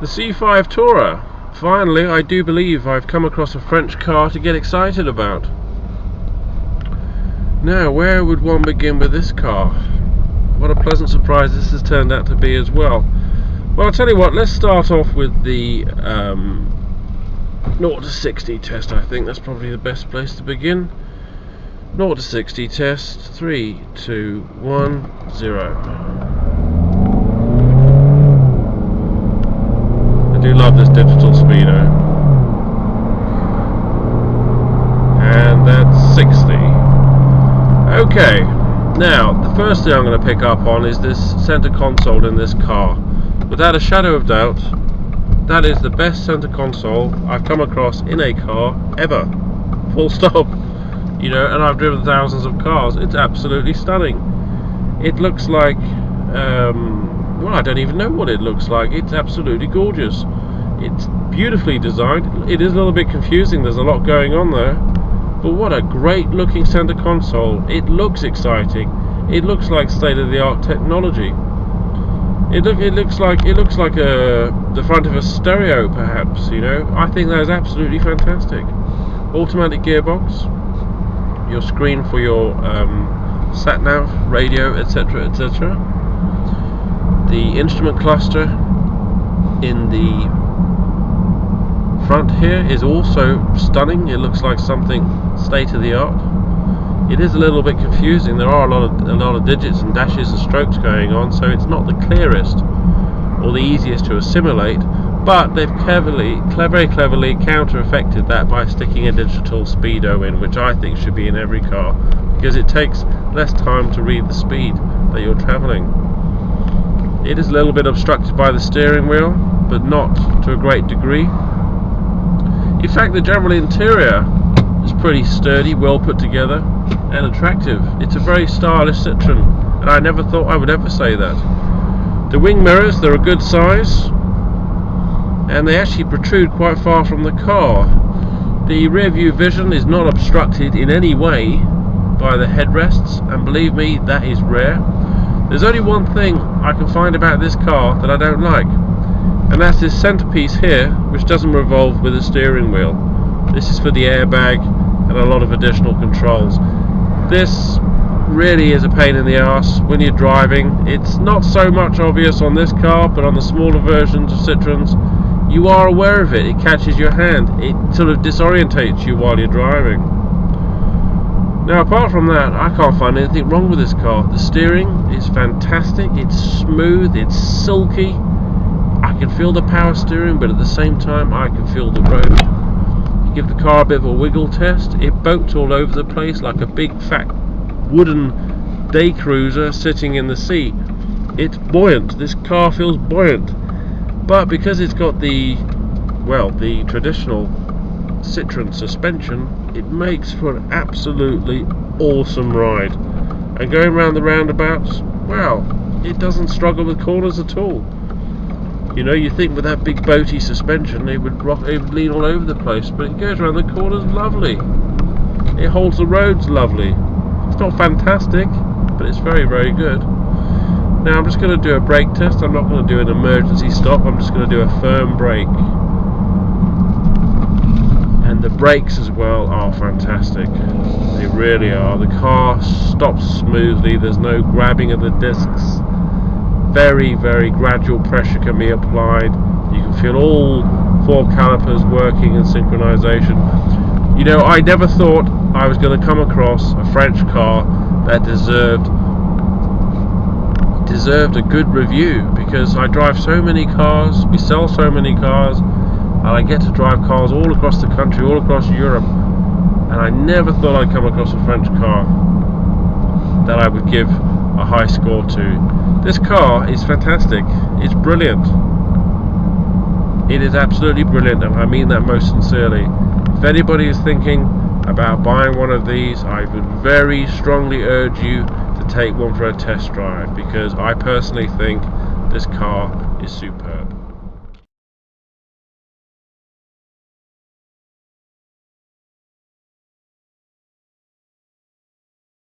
The C5 Tourer. Finally, I do believe I've come across a French car to get excited about. Now, where would one begin with this car? What a pleasant surprise this has turned out to be as well. Well, I'll tell you what, let's start off with the 0 to 60 test. I think that's probably the best place to begin. 0 to 60 test. 3, 2, 1, 0. I do love this digital speedo. And that's 60. Okay, now the first thing I'm going to pick up on is this center console in this car. Without a shadow of doubt, that is the best center console I've come across in a car ever. Full stop. You know, and I've driven thousands of cars. It's absolutely stunning. It looks like, well, I don't even know what it looks like. It's absolutely gorgeous. It's beautifully designed. It is a little bit confusing. There's a lot going on there. But what a great looking center console. It looks exciting. It looks like state-of-the-art technology. It looks like the front of a stereo, perhaps. You know, I think that is absolutely fantastic. Automatic gearbox, your screen for your sat nav, radio, etc., etc. The instrument cluster in the front here is also stunning. It looks like something state-of-the-art. It is a little bit confusing. There are a lot of digits and dashes and strokes going on, so it's not the clearest or the easiest to assimilate, but they've very cleverly counter-effected that by sticking a digital speedo in, which I think should be in every car, because it takes less time to read the speed that you're traveling. It is a little bit obstructed by the steering wheel, but not to a great degree. In fact, the general interior is pretty sturdy, well put together, and attractive. It's a very stylish Citroen, and I never thought I would ever say that. The wing mirrors, they're a good size, and they actually protrude quite far from the car. The rear view vision is not obstructed in any way by the headrests, and believe me, that is rare. There's only one thing I can find about this car that I don't like, and that's this centerpiece here, which doesn't revolve with the steering wheel. This is for the airbag and a lot of additional controls. This really is a pain in the ass when you're driving. It's not so much obvious on this car, but on the smaller versions of Citroens, you are aware of it. It catches your hand. It sort of disorientates you while you're driving. Now, apart from that, I can't find anything wrong with this car. The steering is fantastic. It's smooth. It's silky. I can feel the power steering, but at the same time, I can feel the road. You give the car a bit of a wiggle test. It boats all over the place like a big fat wooden day cruiser sitting in the sea. It's buoyant. This car feels buoyant. But because it's got the traditional Citroen suspension, it makes for an absolutely awesome ride. And going around the roundabouts, well, it doesn't struggle with corners at all. You know, you think with that big boaty suspension it would lean all over the place, but it goes around the corners lovely. It holds the roads lovely. It's not fantastic, but it's very, very good. Now I'm just going to do a brake test. I'm not going to do an emergency stop. I'm just going to do a firm brake. And the brakes as well are fantastic. They really are. The car stops smoothly. There's no grabbing of the discs. Very, very gradual pressure can be applied. You can feel all 4 calipers working in synchronization. You know, I never thought I was going to come across a French car that deserved a good review, because I drive so many cars, we sell so many cars, and I get to drive cars all across the country, all across Europe, and I never thought I'd come across a French car that I would give a high score to. This car is fantastic. It's brilliant. It is absolutely brilliant, and I mean that most sincerely. If anybody is thinking about buying one of these, I would very strongly urge you to take one for a test drive, because I personally think this car is superb.